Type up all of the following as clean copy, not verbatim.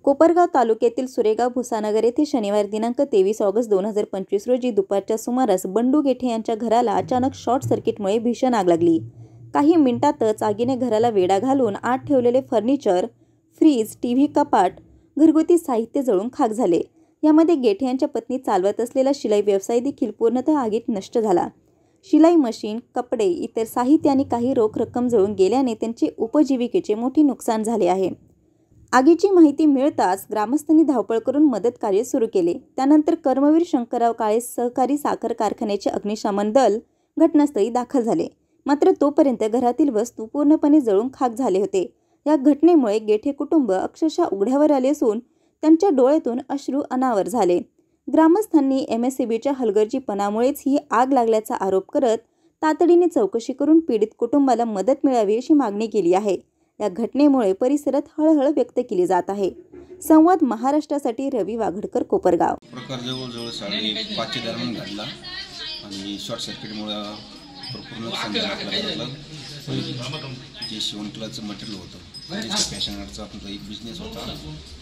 कोपरगाव तालुक्यातील सुरेगाव भुसानगर येथे शनिवार दिनांक 23 ऑगस्ट 2025 रोजी दुपारच्या सुमारास बंडू गेठे यांच्या घराला अचानक शॉर्ट सर्किटमुळे भीषण आग लागली। काही मिनिटातच आगीने घराला वेढा घालून आत ठेवलेले फर्निचर, फ्रीज, टीव्ही, कपाट, घरगुती साहित्य जळून खाक झाले। यामध्ये गेठे यांच्या पत्नी चालवत असलेला शिलाई व्यवसाय देखील पूर्णतः आगीत नष्ट झाला। शिलाई मशीन, कपडे, इतर साहित्य आणि काही रोख रक्कम जळून गेल्याने त्यांचे उपजीविकेचे मोठे नुकसान झाले आहे। आगीची माहिती मिळताच ग्रामस्थांनी धावपळ करून मदत कार्य सुरू केले। त्यानंतर कर्मवीर शंकरराव काळे सहकारी साखर कारखान्याचे अग्निशमन दल घटनास्थळी दाखल झाले। मात्र तोपर्यंत घरातील वस्तू पूर्णपणे जळून खाक झाले होते। या घटनेमुळे गेठे कुटुंब अक्षरशः उघड्यावर आले असून त्यांच्या डोळ्यातून अश्रू अनावर झाले। ग्रामस्थांनी MSCBच्या हलगर्जीपणामुळेच ही आग लागल्याचा आरोप करत तातडीने चौकशी करून पीडित कुटुंबाला मदत मिळावी अशी मागणी केली आहे। या घटनेमुळे परिसरात हळहळ व्यक्त केली जात आहे। संवाद महाराष्ट्रासाठी रवी वाघडकर, कोपरगाव। प्रकार जवळजवळ 5:30 दरम्यान घडला आणि शॉर्ट सर्किटमुळे भरपूर नुकसान झालं। जे शिवणक्लाचं मटेरियल होतं, जे फॅशनचा आपला एक बिझनेस होता,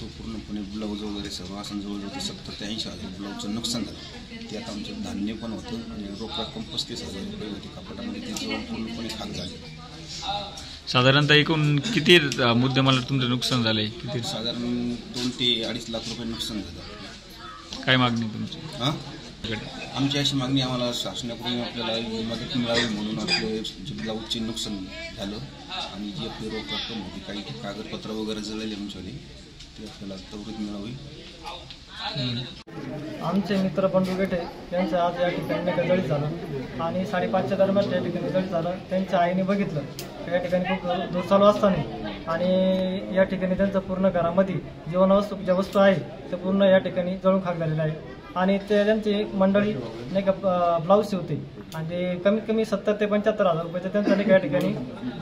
तो पूर्णपणे ब्लाऊज वगैरे सर्व असं जवळजवळ 70 ते 80,000 ब्लाऊजचं नुकसान झालं। त्यात आमचं धान्य पण होतं आणि रोख रक्कम 35,000 रुपये होती कपाटामध्ये, ते जवळ पूर्णपणे खाक झाले। साधारणतः एकूण किती मुद्देमाल तुमचं नुकसान झालंय? किती? साधारण 2 ते 2.5 लाख रुपये नुकसान झालं। काय मागणी तुमची? आमची अशी मागणी, आम्हाला शासनाकडून आपल्याला मदत मिळावी म्हणून आपले जे ब्लाऊजचे नुकसान झालं आणि जी आपली रोख रक्कम होती, काही कागदपत्र वगैरे जळलेले आमच्याकडे, ते आपल्याला त्वरित मिळावी। आमचे मित्र बंडू गेठे यांचं आज या ठिकाणी जळीत झालं आणि 5:30च्या दरम्यान त्या ठिकाणी जळीत झालं। त्यांच्या आईने बघितलं या ठिकाणी खूप दूर चालू असताना आणि या ठिकाणी त्यांचं पूर्ण घरामध्ये जीवनावश्यक ज्या वस्तू आहे ते पूर्ण या ठिकाणी जळून खाक झालेलं आहे आणि ते त्यांची मंडळी नाही का ब्लाऊज शिवते आणि ते कमीत कमी 70 ते 75,000 रुपयाचं त्यांचं नाही का या ठिकाणी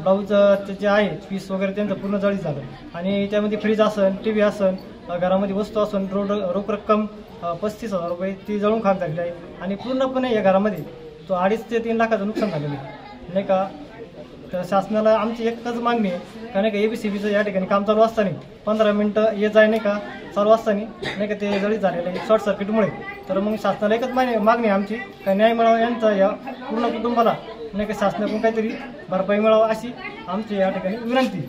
ब्लाऊज जे आहे पीस वगैरे त्यांचं पूर्ण जळीत झालं आणि त्यामध्ये फ्रीज असन, TV असन, घरामध्ये वस्तू असून रोख रक्कम 35,000 रुपये ती जळून खाक झालेली आहे आणि पूर्णपणे या घरामध्ये तो 2.5 ते 3 लाखाचं नुकसान झालेलं आहे नाही का। तर शासनाला आमची एकच मागणी आहे का नाही का, ABCBचं या ठिकाणी काम चालू असताना 15 मिनिटं ये जाय नाही का चालू असताना नाही का ते जळीत झालेलं आहे शॉर्ट सर्किटमुळे। तर मग शासनाला एकच मागणी आहे आमची का न्याय मिळावा यांचा या पूर्ण कुटुंबाला नाही का, शासनाकडून काहीतरी भरपाई मिळावा अशी आमची या ठिकाणी विनंती।